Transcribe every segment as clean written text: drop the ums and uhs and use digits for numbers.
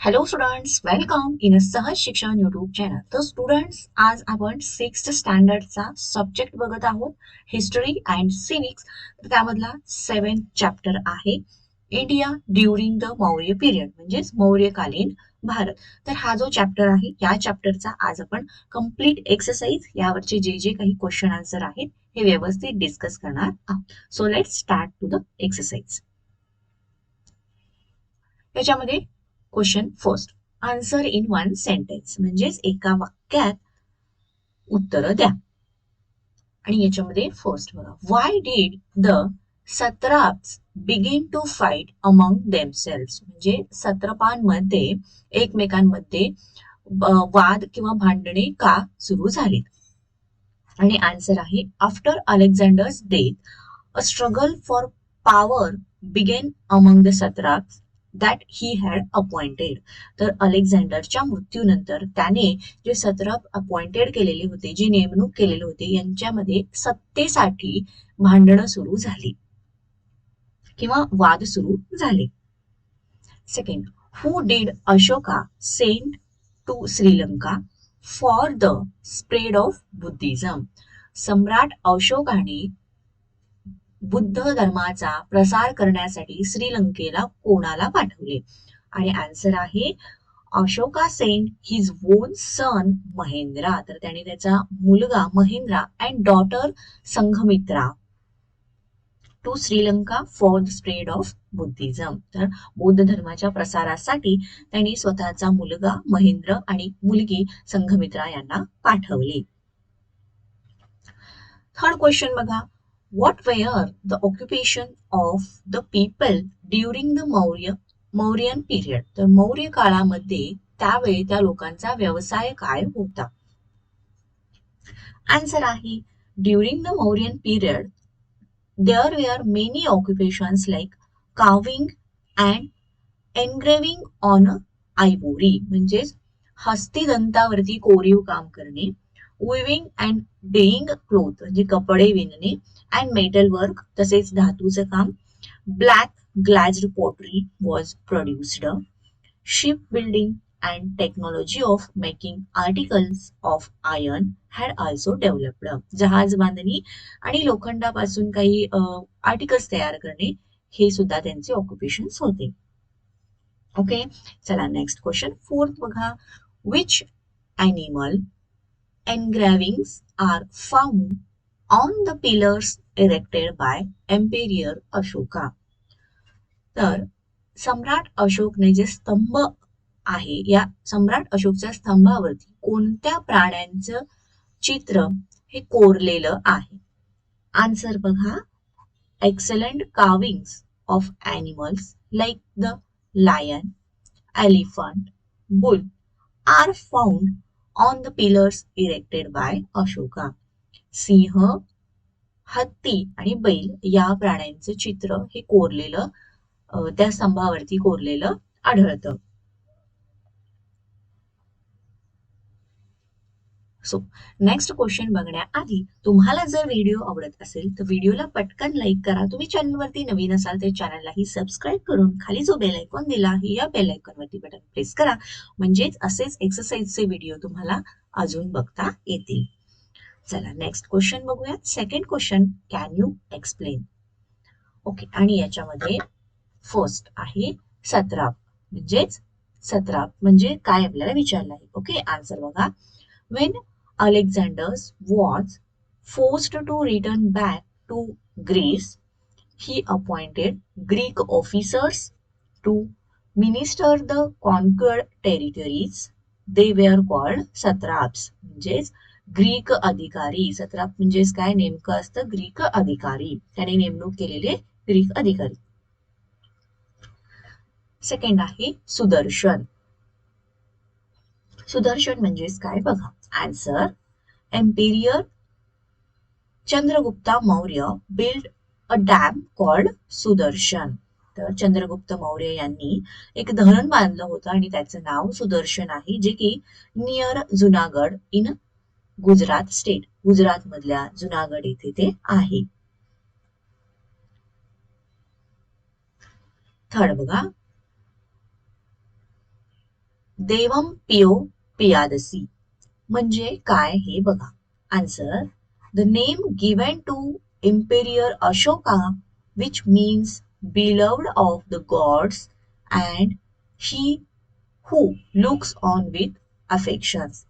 Hello students, welcome in अ सहज शिक्षण YouTube channel. तर स्टुडंट्स, आज आपण 6th स्टँडर्डचा सब्जेक्ट बघत आहोत, हिस्टरी अँड सिविक्स. तर त्यामधला 7th चॅप्टर आहे India during the Maurya period, म्हणजेच मौर्यकालीन भारत. तर हा जो चॅप्टर आहे, या चॅप्टरचा आज आपण कम्प्लीट एक्सरसाइज यावरचे जे जे काही क्वेश्चन आन्सर आहेत हे व्यवस्थित डिस्कस करणार आहोत. So let's start to the exercise. याच्यामध्ये question first, answer in one sentence, म्हणजेच एका वाक्यात उत्तर द्या. आणि याच्यामध्ये फर्स्ट बघा, why did the satraps begin to fight among themselves, म्हणजे सत्रपांमध्ये एकमेकांमध्ये वाद किंवा भांडणे का सुरू झालीत. आणि आन्सर आहे, after Alexander's death a struggle for power began among the satraps that he had appointed. तर अलेक्झांडरच्या मृत्यूनंतर त्याने जे सत्राप अपॉइंटेड केलेले होते, जी नेमणूक केलेले होते, यांच्यामध्ये सत्तेसाठी भांडणं सुरू झाली किंवा वाद सुरू झाले. Second, who did Ashoka send to Sri Lanka for the spread of Buddhism. सम्राट अशोकाने बुद्ध धर्माचा प्रसार करण्यासाठी श्रीलंकेला कोणाला पाठवले. आणि आन्सर आहे, Ashoka sent his own son Mahendra. तर त्याने त्याचा मुलगा Mahendra and daughter Sanghamitra to Sri Lanka for the spread of Buddhism. तर बौद्ध धर्माच्या प्रसारासाठी त्यांनी स्वतःचा मुलगा महेंद्र आणि मुलगी संघमित्रा यांना पाठवले. थर्ड क्वेश्चन बघा, what were the occupation of the people during the Mauryan period. तर मौर्य काळामध्ये त्यावेळी त्या लोकांचा व्यवसाय काय होता. आन्सर आहे, during the Mauryan period there were many occupations like carving and engraving on ivory, म्हणजेच हस्तिदंतावरती कोरीव काम करणे, विविंग अँड डेईंग क्लोथ, म्हणजे कपडे विणणे, अँड मेटल वर्क, तसेच धातूचं काम. Black glazed pottery was produced. Ship building and technology of making articles of iron had also developed. जहाज बांधणी आणि लोखंडापासून काही आर्टिकल्स तयार करणे हे सुद्धा त्यांचे ऑक्युपेशन्स होते. ओके, चला नेक्स्ट क्वेश्चन फोर्थ बघा, which animal engravings are found on the pillars erected by Emperor Ashoka. तर सम्राट अशोकने जे स्तंभ आहे, या सम्राट अशोकच्या स्तंभावरती कोणत्या प्राण्यांचं चित्र हे कोरलेलं आहे. आन्सर बघा, excellent carvings of animals like the lion, elephant, bull are found on the pillars erected by Ashoka. सिंह, हत्ती आणि बैल या प्राण्यांचं चित्र हे कोरलेलं त्या स्तंभावरती कोरलेलं आढळतं. सो नेक्स्ट क्वेश्चन बघण्याआधी तुम्हाला जर व्हिडिओ आवडत असेल तर व्हिडिओला पटकन लाईक करा. तुम्ही चॅनलवरती नवीन असाल तर चॅनललाही सबस्क्राईब करून खाली जो बेल आयकॉन दिला आहे या बेल आयकॉनवरती बटन प्रेस करा, म्हणजेच असेच एक्सरसाइजचे व्हिडिओ तुम्हाला अजून बघता येतील. चला नेक्स्ट क्वेश्चन बघूया. Second question, can you explain. Okay, आणि याच्यामध्ये फर्स्ट आहे सत्राप, म्हणजेच सत्राप म्हणजे काय आपल्याला विचारलं आहे. ओके, आन्सर बघा, when Alexander was forced to return back to Greece, he appointed Greek officers to minister the conquered territories. They were called satraps, म्हणजेच ग्रीक अधिकारी. सत्राप म्हणजेच काय नेमकं असतं, ग्रीक अधिकारी, त्याने नेमणूक केलेले ग्रीक अधिकारी. सेकंड आहे सुदर्शन. सुदर्शन म्हणजेच काय बघा. Answer, emperor Chandragupta Maurya build a dam called Sudarshan. तर चंद्रगुप्त मौर्य यांनी एक धरण बांधलं होतं आणि त्याचं नाव सुदर्शन आहे, जे की near Junagadh in Gujarat state, Gujarat मधल्या जुनागड येथे ते आहे. थर्ड बघा, देवम पियो पियादसी म्हणजे काय हे बघा. Answer, the name given to emperor Ashoka which means beloved of the gods and he who looks on with affections.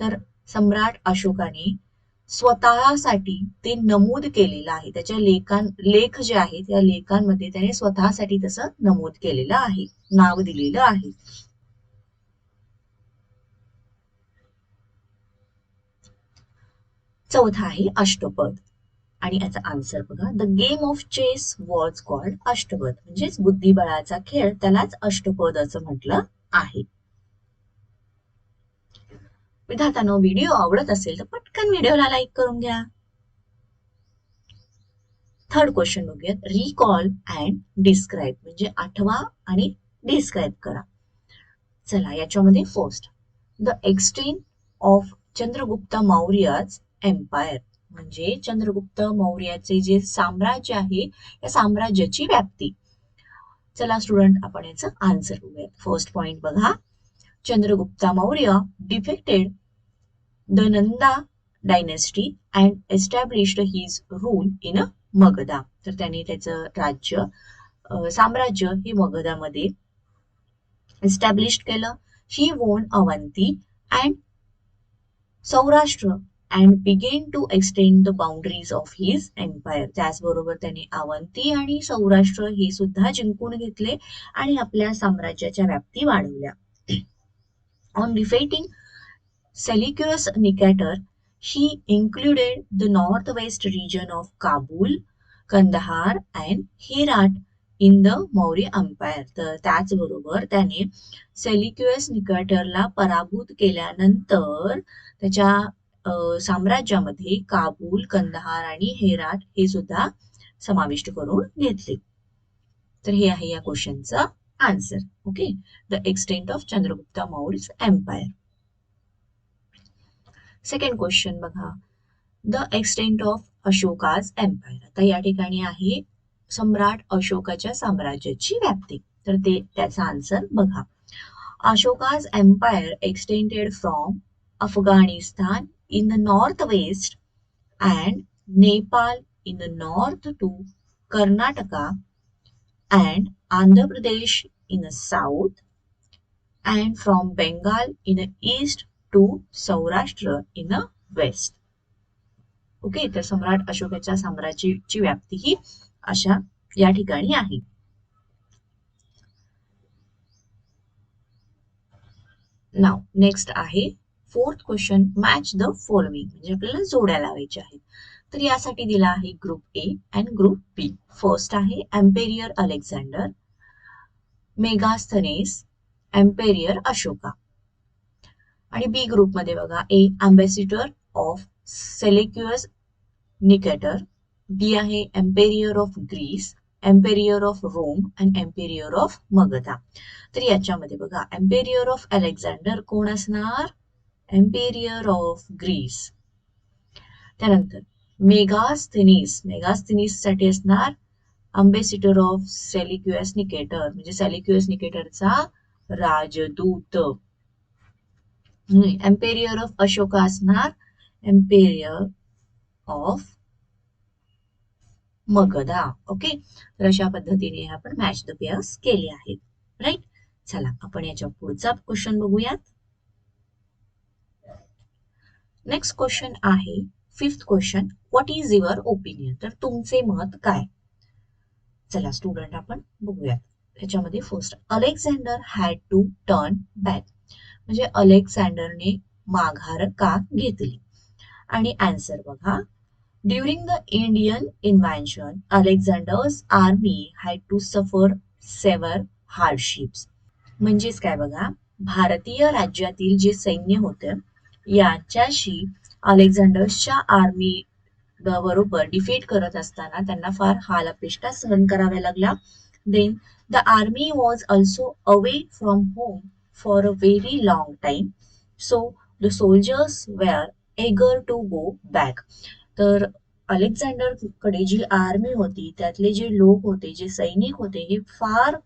तर सम्राट अशोकाने स्वतःसाठी ते नमूद केलेलं आहे. त्याच्या लेख जे आहेत त्या लेखांमध्ये त्याने स्वतःसाठी तसं नमूद केलेलं आहे, नाव दिलेलं आहे. चौथा आहे अष्टपद आणि याचा आन्सर बघा. The game of chess was called Ashtapada म्हणजेच बुद्धिबळाचा खेळ, त्यालाच अष्टपद असं म्हटलं आहे. विद्यार्थ्यांनो, व्हिडिओ आवडत असेल तर पटकन व्हिडिओला लाईक करून घ्या. थर्ड क्वेश्चन बघूयात. रिकॉल अँड डिस्क्राईब म्हणजे आठवा आणि डिस्क्राईब करा. चला याच्यामध्ये first, the extent of Chandragupta मौर्यच एम्पायर म्हणजे चंद्रगुप्त मौर्याचे जे साम्राज्य आहे या साम्राज्याची व्याप्ती. चला स्टुडंट, आपण याचं आन्सर बघूयात. फर्स्ट पॉइंट बघा. Chandragupta Maurya defected the Nanda dynasty and established his rule in Magadha. तर त्याने त्याचं राज्य साम्राज्य हे मगधामध्ये एस्टॅब्लिश केलं. He won Avanti and Saurashtra and began to extend the boundaries of his empire. त्याचबरोबर त्याने अवंती आणि सौराष्ट्र हे सुद्धा जिंकून घेतले आणि आपल्या साम्राज्याच्या व्याप्ती वाढवल्या. On defeating Seleucus Nicator, he included the northwest region of Kabul, Kandahar and Herat in the Maurya Empire. तर त्याचबरोबर त्याने सेलिक्युअस निकाटरला पराभूत केल्यानंतर त्याच्या साम्राज्यामध्ये काबूल, कंदहार आणि हेराट हे सुद्धा समाविष्ट करून घेतले. तर हे आहे या क्वेश्चनचं answer. Okay, the extent of Chandragupta Maurya empire. Second question बघा. The extent of Ashoka's empire. आता या ठिकाणी आहे सम्राट अशोकाच्या साम्राज्याची व्याप्ती. तर त्याचा आन्सर बघा. Ashoka's empire extended from Afghanistan in the north west and Nepal in the north to Karnataka and Andhra Pradesh in the south and from Bengal in the east to Saurashtra in west. Okay, तर सम्राट अशोकाच्या साम्राज्याची व्याप्ती ही अशा या ठिकाणी आहे. नाव नेक्स्ट आहे fourth question. Match the following म्हणजे आपल्याला जोड्या लावायच्या आहेत. तर यासाठी दिला आहे group A and group B. First आहे emperor Alexander, Megasthenes, emperor Ashoka. आणि बी ग्रुप मध्ये बघा. A ambassador of Seleucus Nicator, B आहे emperor of Greece, emperor of Rome and emperor of Magadha. तर याच्यामध्ये बघा एम्पेरियर ऑफ अलेक्झांडर कोण असणार? Emperor of Greece. त्यानंतर मेगास्थेनिस साठी असणार अम्बेसिडर ऑफ सेलिक्युअस निकेटर म्हणजे सेलिक्युअस निकेटरचा राजदूत. एम्पेरियर ऑफ अशोका असणार एम्पेरियर ऑफ मगधा. ओके, तर अशा पद्धतीने आपण मॅच द पेअर्स केले आहेत. राईट. चला आपण याच्या पुढचा क्वेश्चन बघूयात. नेक्स्ट क्वेश्चन आहे fifth question. What is your opinion? तर तुमचे मत काय? चला स्टुडंट आपण बघूयात. त्याच्यामध्ये first, Alexander had to turn back म्हणजे अलेक्झांडरने माघार का घेतली? आणि आन्सर बघा. During the Indian invention Alexander's army had to suffer severe hardships. म्हणजेच काय बघा, भारतीय राज्यातील जे सैन्य होते याच्याशी अलेक्झांडर्सच्या आर्मी बरोबर डिफीट करत असताना त्यांना फार हाल अपेष्टा सहन कराव्या लागल्या. Then the army was also away from home for a very long time, so the soldiers were eager to go back. तर अलेक्झांडर कडे जी आर्मी होती त्यातले जे लोक होते, जे सैनिक होते, हे फार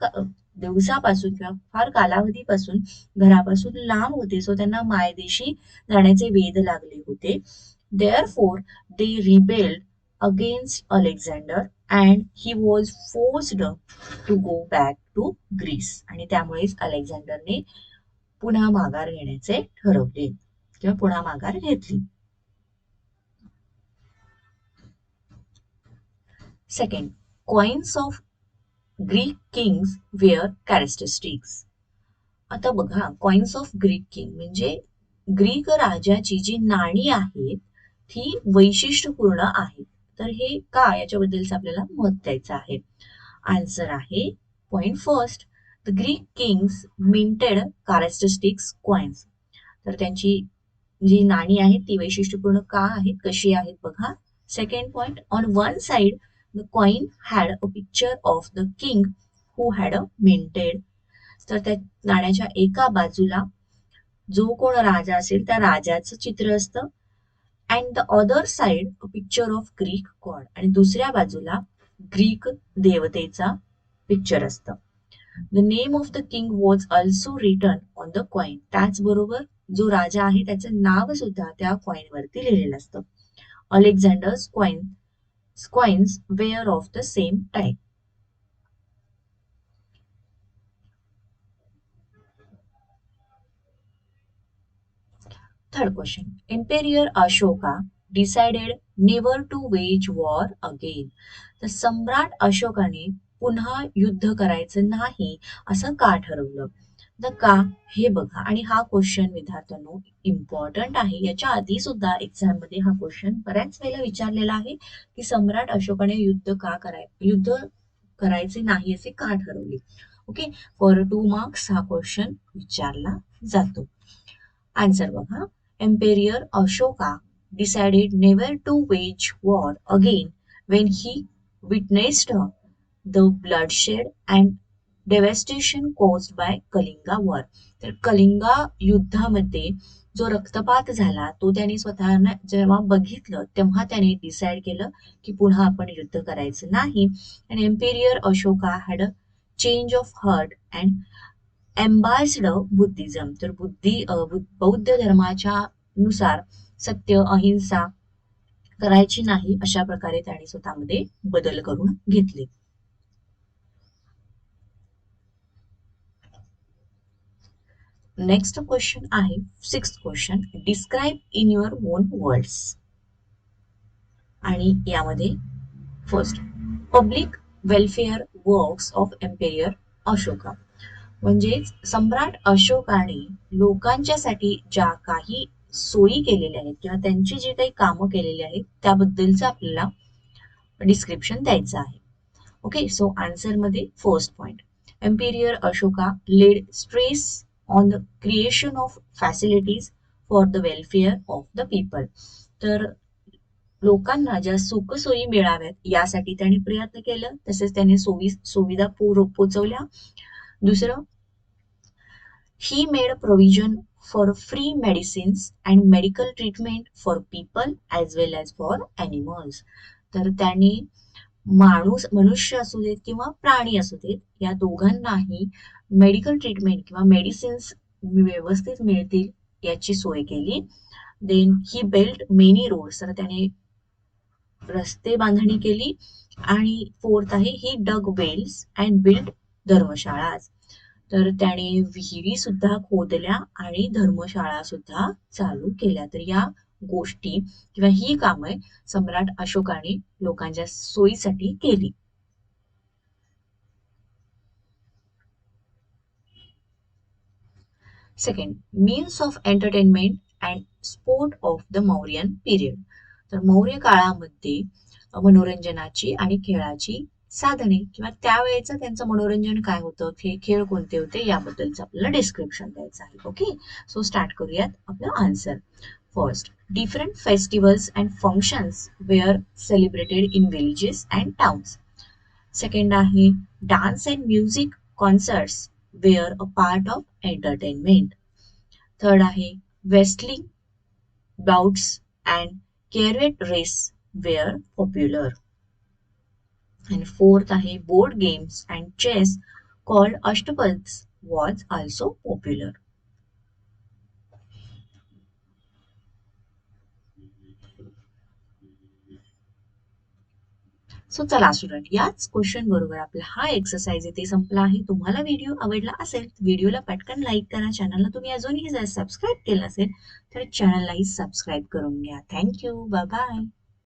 दिवसापासून किंवा फार कालावधीपासून घरापासून लांब होते, सो त्यांना मायदेशी जाण्याचे वेध लागले होते. Therefore, they rebelled against Alexander and he was forced to go back to Greece. आणि त्यामुळेच अलेक्झांडरने पुन्हा माघार घेण्याचे ठरवले किंवा पुन्हा माघार घेतली. Second, coins of Greek kings were characteristics. आता बघा, कॉइन्स ऑफ ग्रीक किंग म्हणजे ग्रीक राजाची जी नाणी आहेत ती वैशिष्ट्यपूर्ण आहेत. तर हे का, याच्याबद्दलच आपल्याला मत द्यायचं आहे. आन्सर आहे point first, the Greek Kings minted characteristics coins. तर त्यांची जी नाणी आहेत ती वैशिष्ट्यपूर्ण का आहेत, कशी आहेत बघा. Second point, on one side the coin had a picture of the king who had a minted. तर त्या नाण्याच्या एका बाजूला जो कोण राजा असेल त्या राजाचं चित्र असतं, and the other side a picture of Greek god, आणि दुसऱ्या बाजूला ग्रीक देवतेचा पिक्चर असतं. The name of the king was also written on the coin. त्याचबरोबर जो राजा आहे त्याचं नाव सुद्धा त्या कॉइन वरती लिहिलेलं असतं. Alexander's coins were of the same type. Third question. Emperor Ashoka decided never to wage war again. तर सम्राट अशोकाने पुन्हा युद्ध करायचं नाही असं का ठरवलं? तर का, हे बघा. आणि हा क्वेश्चन विद्यार्थ्यांनो इम्पॉर्टंट आहे. याच्या आधी सुद्धा एक्झाम मध्ये हा क्वेश्चन बऱ्याच वेळेला विचारलेला आहे की सम्राट अशोकाने युद्ध करायचे नाही असे का ठरवले. ओके, फॉर 2 मार्क्स हा क्वेश्चन विचारला जातो. आन्सर बघा. Emperor Ashoka decided never to wage war again when he witnessed the bloodshed and devastation caused by Kalinga war. तर कलिंगा युद्धामध्ये जो रक्तपात झाला तो त्याने स्वतःने जेव्हा बघितलं तेव्हा त्याने डिसाइड केलं की पुन्हा आपण युद्ध करायचं नाही. आणि emperor Ashoka had a change of heart and embraced Buddhism. तर बौद्ध धर्माच्या नुसार सत्य, अहिंसा करायची नाही अशा प्रकारे त्याने स्वतःमध्ये बदल करून घेतले. नेक्स्ट क्वेश्चन आहे 6th question, describe in your on words. आणि यामध्ये first, public welfare works of Imperial Ashoka. म्हणजेच सम्राट अशोकाने लोकांच्यासाठी ज्या काही सोयी केलेल्या आहेत किंवा त्यांची जी काही कामं केलेली आहेत त्याबद्दलचं आपल्याला डिस्क्रिप्शन द्यायचं आहे. ओके, सो आन्सर मध्ये first point, emperor Ashoka led stress on the creation of facilities for the welfare of the people. तर लोकांना ज्या सुखसोयी मिळाव्यात यासाठी त्यांनी प्रयत्न केलं, तसेच त्यांनी सुविधा पोचवल्या. दुसरं, he made a provision for free medicines and medical treatment for people as well as for animals. तर त्यांनी मनुष्य असू देत किंवा प्राणी असू देत या दोघांनाही मेडिकल ट्रीटमेंट किंवा मेडिसिन्स व्यवस्थित मिळतील याची सोय केली. Then he build many roads. तर त्याने रस्ते बांधणी केली. आणि फोर्थ आहे he dug wells and build dharamshala. तर त्याने विहिरी सुद्धा खोदल्या आणि धर्मशाळा सुद्धा चालू केल्या. तर या गोष्टी किंवा ही कामे सम्राट अशोकाने लोकांच्या सोयीसाठी केली. Second, means of entertainment and sport of the Mauryan period. तर मौर्य काळामध्ये मनोरंजनाची आणि खेळाची साधने किंवा त्यावेळेचं त्यांचं मनोरंजन काय होतं, खेळ कोणते होते याबद्दलचं आपल्याला डिस्क्रिप्शन द्यायचं आहे. ओके, सो स्टार्ट करूयात आपलं answer. First, different festivals and functions were celebrated in villages and towns. Second आहे dance and music concerts were a part of entertainment. Third आहे wrestling bouts and chariot race were popular. And fourth आहे board games and chess called Ashtapats was also popular. So चला student, याच question बरोबर आपला हा exercise इथे संपला आहे. तुम्हाला व्हिडिओ आवडला असेल व्हिडिओला पटकन लाईक करा. चॅनलला तुम्ही अजूनही जर सबस्क्राईब केलं असेल तर चॅनललाही सबस्क्राईब करून घ्या. थँक्यू. Bye bye.